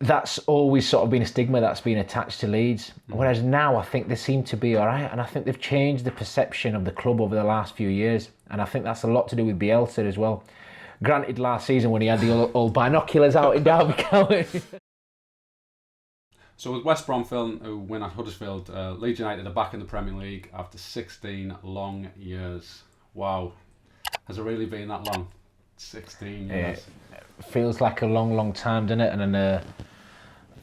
that's always sort of been a stigma that's been attached to Leeds. Whereas now I think they seem to be all right, and I think they've changed the perception of the club over the last few years, and I think that's a lot to do with Bielsa as well. Granted, last season when he had the old binoculars out in Derby County. So with West Bromfield, who win at Huddersfield, Leeds United are back in the Premier League after 16 long years. Wow. Has it really been that long? 16 years. It feels like a long, long time, doesn't it? And then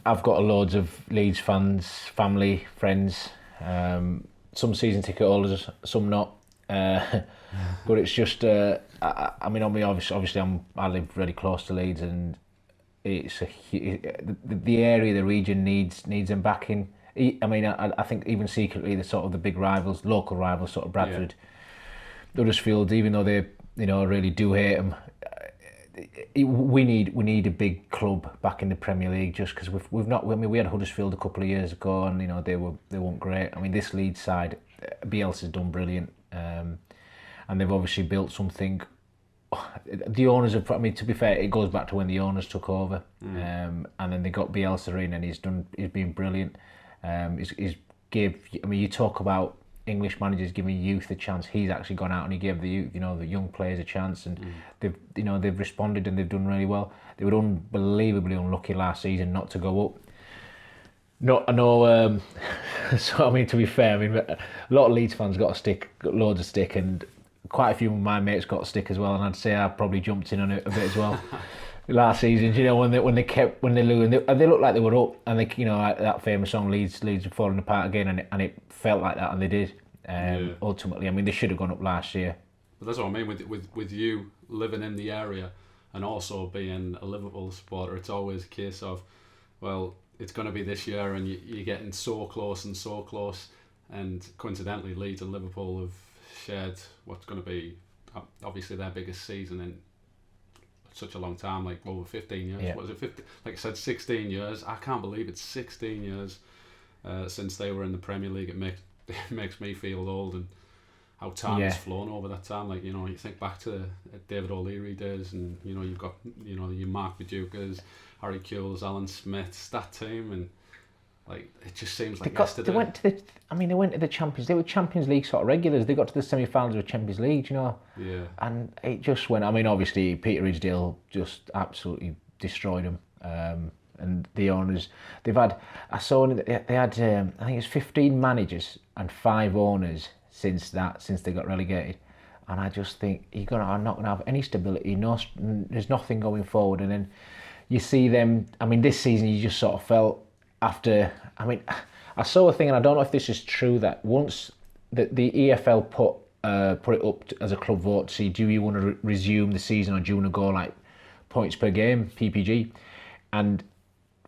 I've got loads of Leeds fans, family, friends, some season ticket holders, some not. But it's just, I mean, obviously I live really close to Leeds, and it's the area, the region needs them back in. I mean, I think even secretly the sort of the big rivals, local rivals, sort of Bradford, Huddersfield, even though they really do hate them. We need a big club back in the Premier League, just because we've not. I mean, we had Huddersfield a couple of years ago, and they weren't great. I mean, this Leeds side, Bielsa's done brilliant, and they've obviously built something. The owners have. I mean, to be fair, it goes back to when the owners took over, and then they got Bielsa in, and he's been brilliant. He's gave. I mean, you talk about English managers giving youth a chance. He's actually gone out and he gave the youth, the young players a chance, and they've responded and they've done really well. They were unbelievably unlucky last season not to go up. I know. So I mean, to be fair, I mean, a lot of Leeds fans got loads of stick, and quite a few of my mates got stick as well. And I'd say I probably jumped in on it a bit as well. Last season, when they lose, they looked like they were up, and that famous song Leeds are falling apart again, and it felt like that, and they did. Ultimately, I mean, they should have gone up last year. But that's what I mean with you living in the area and also being a Liverpool supporter. It's always a case of, well, it's going to be this year, and you're getting so close and so close. And coincidentally, Leeds and Liverpool have shared what's going to be obviously their biggest season in such a long time, like over 15 years. What was it, 50? Like I said, 16 years. I can't believe it's 16 years since they were in the Premier League. It makes me feel old, and how time has flown over that time. Like, you think back to David O'Leary days, and you've got your Mark Vidukas, Harry Kewells, Alan Smiths, that team, and like it just seems like yesterday. They went to the Champions. They were Champions League sort of regulars. They got to the semi-finals of Champions League, Yeah. And it just went. I mean, obviously Peter Ridsdale just absolutely destroyed them. And the owners, I saw they had, I think it's 15 managers and 5 owners since they got relegated. And I just think are not going to have any stability. There's nothing going forward. And then you see them. I mean, this season you just sort of felt after. I mean, I saw a thing, and I don't know if this is true, that once the EFL put it up as a club vote to see, do you want to resume the season, or do you want to go like points per game, PPG? And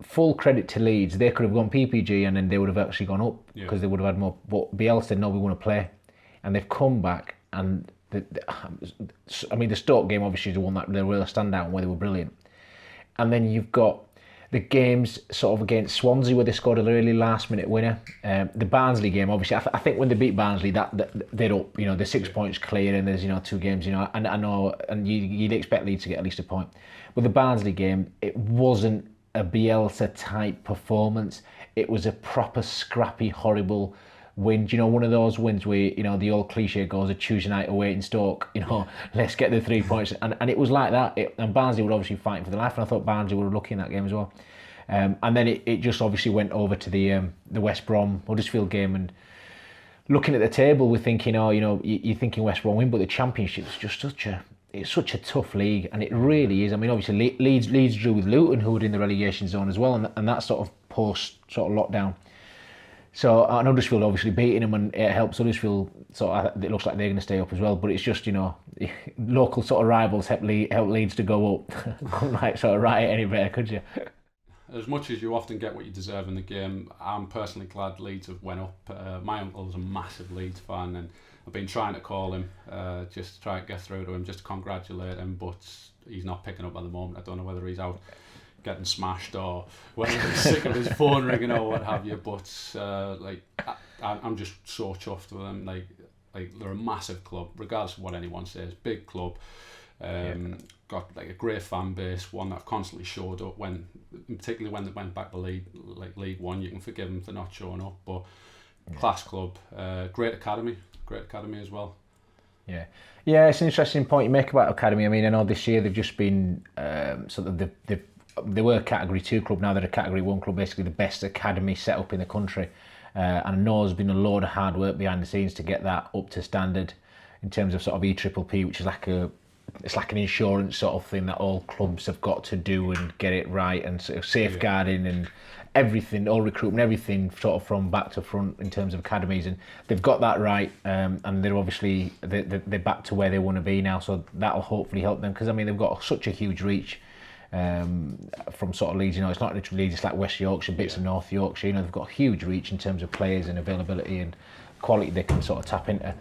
full credit to Leeds, they could have gone PPG and then they would have actually gone up because they would have had more. But Bielsa said, no, we want to play. And they've come back, and I mean, the Stoke game obviously is the one that they really stand out and where they were brilliant. And then you've got the games sort of against Swansea where they scored a really last minute winner. The Barnsley game, obviously, I think when they beat Barnsley, that they're up. They're 6 points clear, and there's 2 games. And I know, and you'd expect Leeds to get at least a point. With the Barnsley game, it wasn't a Bielsa type performance. It was a proper scrappy, horrible win. One of those wins where the old cliche goes, a Tuesday night away in Stoke. Let's get the 3 points, and it was like that. And Barnsley were obviously fighting for their life, and I thought Barnsley were lucky in that game as well. And then it just obviously went over to the West Brom Huddersfield game, and looking at the table, we're thinking, you're thinking West Brom win, but the Championship is just such a tough league, and it really is. I mean, obviously Leeds drew with Luton, who were in the relegation zone as well, and that sort of post sort of lockdown. So Huddersfield obviously beating them, and it helps Huddersfield. So it looks like they're going to stay up as well. But it's just local sort of rivals help Leeds to go up. Couldn't like sort of write it any better, could you? As much as you often get what you deserve in the game, I'm personally glad Leeds have went up. My uncle's a massive Leeds fan, and I've been trying to call him, just to try and get through to him, just to congratulate him, but he's not picking up at the moment. I don't know whether he's out getting smashed or whether he's sick of his phone ringing or what have you. But I'm just so chuffed with them. Like they're a massive club, regardless of what anyone says. Big club. Got like a great fan base, one that constantly showed up particularly when they went back to League One. You can forgive them for not showing up, but class club, great academy as well. Yeah, it's an interesting point you make about academy. I mean, I know this year they've just been they were a Category 2 club, now they're a Category 1 club, basically the best academy set up in the country. And I know there's been a load of hard work behind the scenes to get that up to standard in terms of sort of EPPP, which is it's like an insurance sort of thing that all clubs have got to do and get it right, and sort of safeguarding and everything, all recruitment, everything sort of from back to front in terms of academies, and they've got that right, and they're obviously they're back to where they want to be now, so that'll hopefully help them, because I mean they've got such a huge reach from sort of Leeds, it's not literally Leeds, it's like West Yorkshire, bits of North Yorkshire, they've got a huge reach in terms of players and availability and quality they can sort of tap into.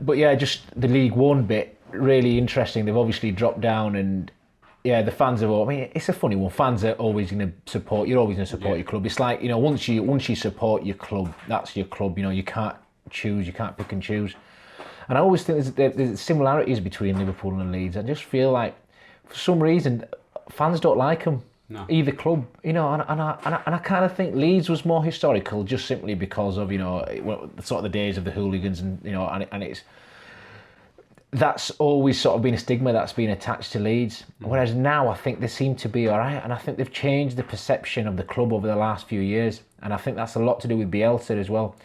But yeah, just the League One bit, really interesting. They've obviously dropped down, and yeah, the fans are. I mean, it's a funny one. Fans are always going to support. You're always going to support your club. It's like once you support your club, that's your club. You can't choose. You can't pick and choose. And I always think there's similarities between Liverpool and Leeds. I just feel like for some reason fans don't like them. No. Either club, and I kind of think Leeds was more historical, just simply because of sort of the days of the hooligans, and and it's. That's always sort of been a stigma that's been attached to Leeds. Whereas now I think they seem to be all right, and I think they've changed the perception of the club over the last few years, and I think that's a lot to do with Bielsa as well.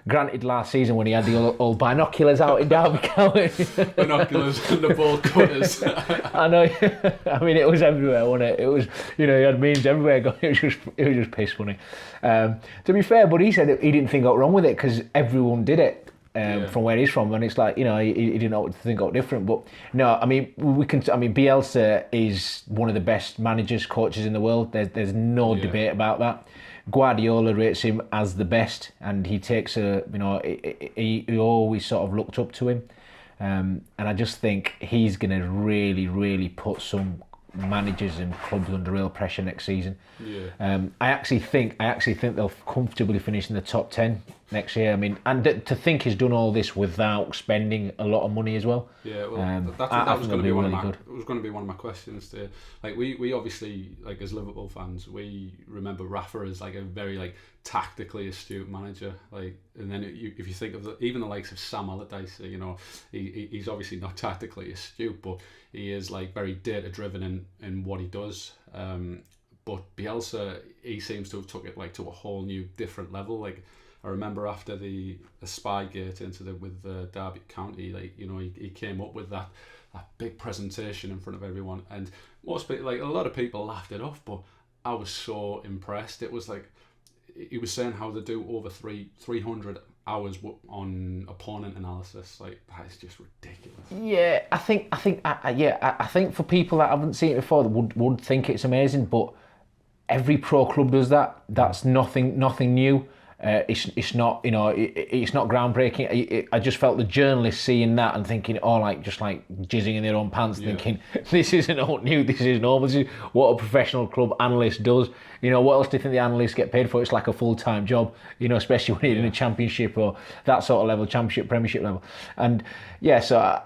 Granted, last season when he had the old binoculars out in Derby County. Binoculars and the ball cutters. I know. I mean, it was everywhere, wasn't it? It was, he had memes everywhere going. It was just piss funny. To be fair, but he said he didn't think what wrong with it because everyone did it. From where he's from, and it's like he didn't know what to think of different. But no, I mean Bielsa is one of the best managers, coaches in the world. There's no debate about that. Guardiola rates him as the best, and he takes he always sort of looked up to him, and I just think he's going to really, really put some managers and clubs under real pressure next season. I actually think they'll comfortably finish in the top 10 next year. I mean, and to think he's done all this without spending a lot of money as well. Yeah, well, that was going to be one of my questions to, like, we obviously, like, as Liverpool fans, we remember Rafa as like a very tactically astute manager, like, and then if you think of even the likes of Sam Allardyce, he's obviously not tactically astute, but he is like very data driven in what he does. But Bielsa, he seems to have took it like to a whole new different level. Like, I remember after the Spygate incident with Derby County, like, he came up with that big presentation in front of everyone, and most people, like, a lot of people laughed it off, but I was so impressed. It was like he was saying how they do over 300 hours on opponent analysis. Like, that is just ridiculous. Yeah, I think for people that haven't seen it before, they would think it's amazing, but every pro club does that. That's nothing new. It's not it's not groundbreaking. I just felt the journalists seeing that and thinking, just jizzing in their own pants, thinking this isn't all new. This is normal. This is what a professional club analyst does. What else do you think the analysts get paid for? It's like a full-time job. Especially when you're in a championship or that sort of level, championship, premiership level. And so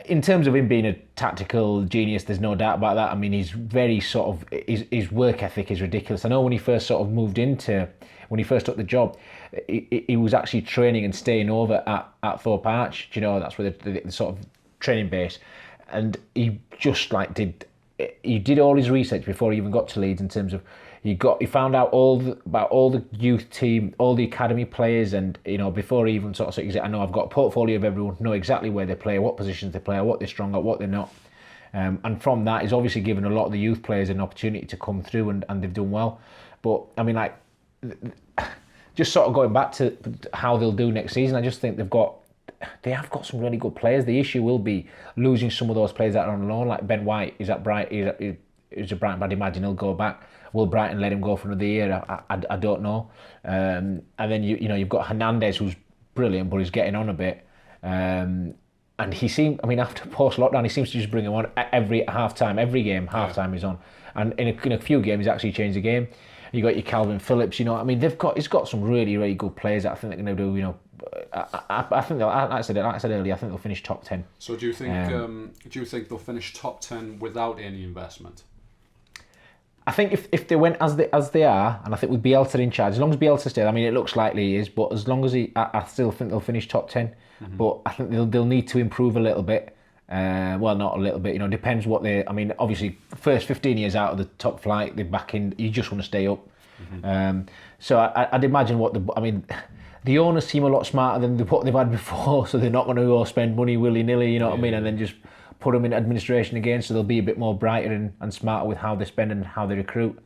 in terms of him being a tactical genius, there's no doubt about that. I mean, he's very sort of his work ethic is ridiculous. I know when he first sort of when he first took the job, he was actually training and staying over at Thorpe Arch. That's where the sort of training base, and he just he did all his research before he even got to Leeds in terms of he found out about all the youth team, all the academy players, and before he even sort of said, I know I've got a portfolio of everyone, know exactly where they play, what positions they play, what they're strong at, what they're not. And from that, he's obviously given a lot of the youth players an opportunity to come through, and they've done well. But I mean, just sort of going back to how they'll do next season, I just think they have got some really good players. The issue will be losing some of those players that are on loan, like Ben White. He's at Brighton. He's a Brighton, but I'd imagine he'll go back. Will Brighton let him go for another year? I don't know. And then you've got Hernandez, who's brilliant, but he's getting on a bit. And he seemed, after post-lockdown, he seems to just bring him on every half-time, every game, half-time he's on. And in a few games, he's actually changed the game. You got your Calvin Phillips, he's got some really, really good players that I think they're going to do, I think, like I said earlier, I think they'll finish top 10. So do you think they'll finish top 10 without any investment? I think if they went as they are, and I think with Bielsa in charge, as long as Bielsa stays, I mean, it looks likely he is, but as long as I still think they'll finish top 10. But I think they'll need to improve a little bit. Well, not a little bit, depends what I mean, obviously, first 15 years out of the top flight, they're back in, you just want to stay up. So I'd imagine the owners seem a lot smarter than what they've had before, so they're not going to go spend money willy-nilly, you know what I mean, and then just put them in administration again, so they'll be a bit more brighter and smarter with how they spend and how they recruit.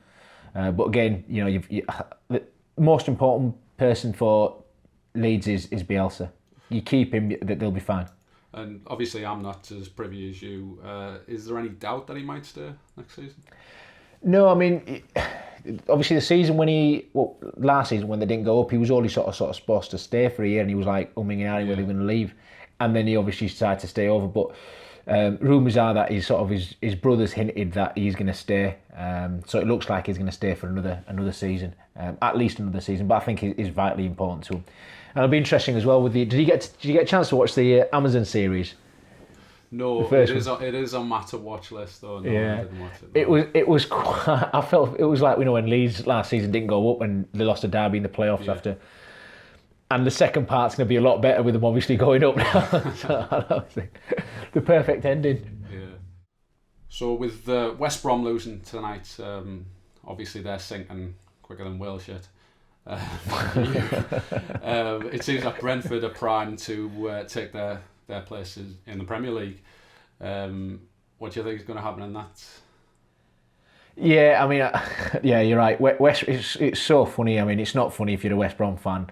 But again, the most important person for Leeds is Bielsa. You keep him, they'll be fine. And obviously I'm not as privy as you. Is there any doubt that he might stay next season? No, I mean, obviously the season last season when they didn't go up, he was only sort of supposed to stay for a year, and he was like umming and ahhing whether he was going to leave, and then he obviously decided to stay over. But rumours are that his brothers hinted that he's going to stay, so it looks like he's going to stay for another season, at least another season. But I think it's vitally important to him, and it'll be interesting as well. Did you get a chance to watch the Amazon series? No, it is on my to watch list though. No, yeah, I didn't watch it. It was quite, I felt it was like when Leeds last season didn't go up and they lost to Derby in the playoffs after. And the second part's going to be a lot better with them obviously going up now. So I don't think the perfect ending. Yeah. So with West Brom losing tonight, obviously they're sinking quicker than whale shit. It seems like Brentford are primed to take their places in the Premier League. What do you think is going to happen in that? Yeah, I mean, you're right. It's so funny. I mean, it's not funny if you're a West Brom fan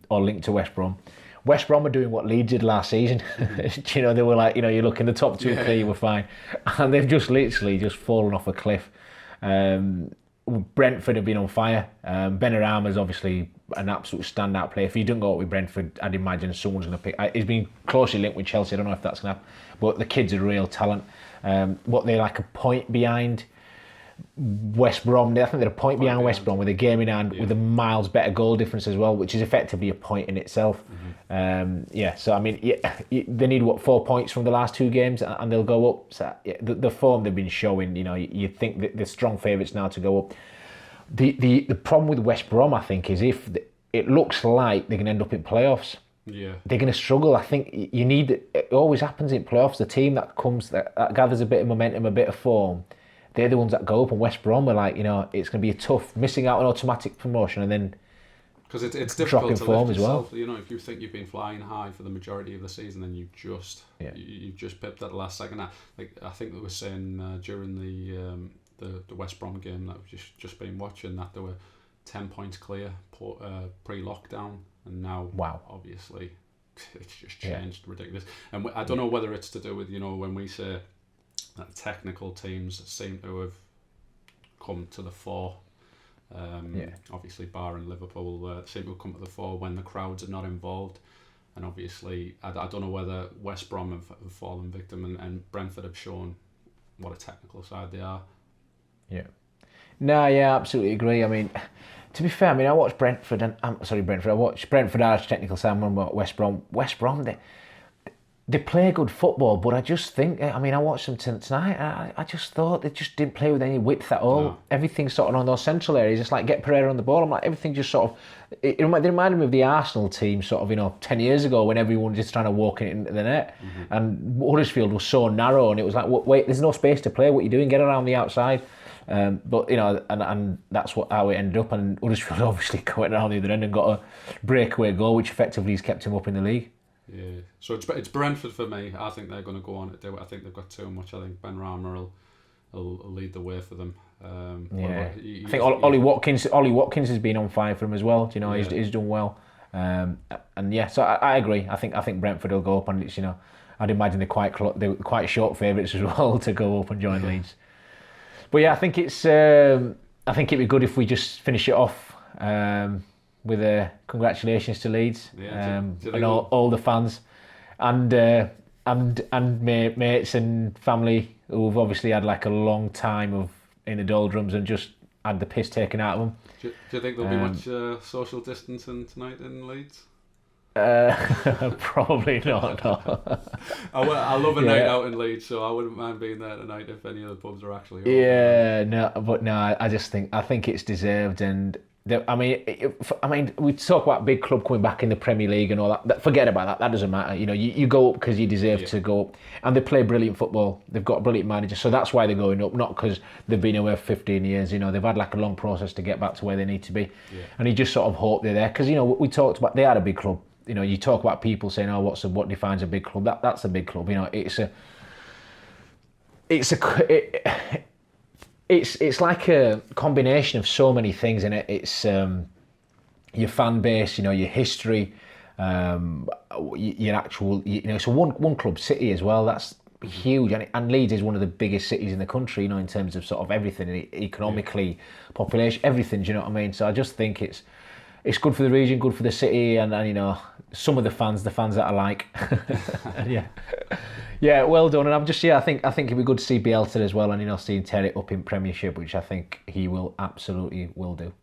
or linked to West Brom. West Brom are doing what Leeds did last season. They were like, you look in the top two, three, we're fine, and they've just literally fallen off a cliff. Brentford have been on fire. Benrahma's obviously an absolute standout player. If you don't go up with Brentford, I'd imagine someone's going to pick. He's been closely linked with Chelsea. I don't know if that's going to happen, but the kid's a real talent. What they're like a point behind West Brom. I think they're a point behind West Brom with a game in hand, with a miles better goal difference as well, which is effectively a point in itself. So I mean, they need 4 points from the last two games and they'll go up. So the form they've been showing, you think that they're strong favourites now to go up. The problem with West Brom, I think, is if it looks like they're going to end up in playoffs, they're going to struggle. I think you need. It always happens in playoffs. The team that gathers a bit of momentum, a bit of form, they're the ones that go up. And West Brom are like, it's going to be a tough missing out on automatic promotion and then because it's difficult to lift as yourself. Well. If you think you've been flying high for the majority of the season, then you just pipped at the last second. I think they were saying during the West Brom game that we've just been watching that there were 10 points clear pre-lockdown, and now obviously it's just changed ridiculous. And I don't know whether it's to do with when we say that technical teams seem to have come to the fore. Obviously barring Liverpool seem to have come to the fore when the crowds are not involved, and obviously I don't know whether West Brom have fallen victim and Brentford have shown what a technical side they are. I absolutely agree. I mean, to be fair, I watched Brentford and I watched Brentford Arch technical side and West Brom. West Brom, they play good football, but I just think, I watched them tonight, I just thought they just didn't play with any width at all. No. Everything's sort of on those central areas, it's like get Pereira on the ball. I'm like, everything just sort of, they reminded me of the Arsenal team sort of, 10 years ago when everyone was just trying to walk it into the net. And Huddersfield was so narrow and it was like, wait, there's no space to play, what are you doing? Get around the outside. But and that's how it ended up, and Huddersfield obviously went around the other end and got a breakaway goal, which effectively has kept him up in the league. Yeah, so it's Brentford for me. I think they're going to go on to do it. I think they've got too much. I think Benrahma will lead the way for them. I think Ollie Watkins has been on fire for him as well. He's done well. So I agree. I think Brentford will go up, and it's I'd imagine they're quite short favourites as well to go up and join Leeds. But I think I think it'd be good if we just finish it off with a congratulations to Leeds and all the fans and mates and family who've obviously had like a long time in the doldrums and just had the piss taken out of them. Do you think there'll be much social distancing tonight in Leeds? Probably not. No. I love a night out in Leeds, so I wouldn't mind being there tonight if any of the pubs are actually open. Yeah, no, but no, I think it's deserved, and I mean, we talk about big club coming back in the Premier League and all that. Forget about that. That doesn't matter. You know, you go up because you deserve to go up, and they play brilliant football. They've got a brilliant manager, so that's why they're going up. Not because they've been away for 15 years. You know, they've had like a long process to get back to where they need to be, and you just sort of hope they're there because you know we talked about they are a big club. You know, you talk about people saying, "Oh, what defines a big club?" That's a big club. You know, it's like a combination of so many things in it. It's your fan base, you know, your history, your actual, you know, so one club city as well. That's huge, and Leeds is one of the biggest cities in the country, you know, in terms of sort of everything, economically, population, everything. Do you know what I mean? So I just think it's good for the region, good for the city, and you know, some of the fans that I like. Yeah, well done. And I think it'd be good to see Bielsa as well, and you know, seeing Terry up in Premiership, which I think he will absolutely will do.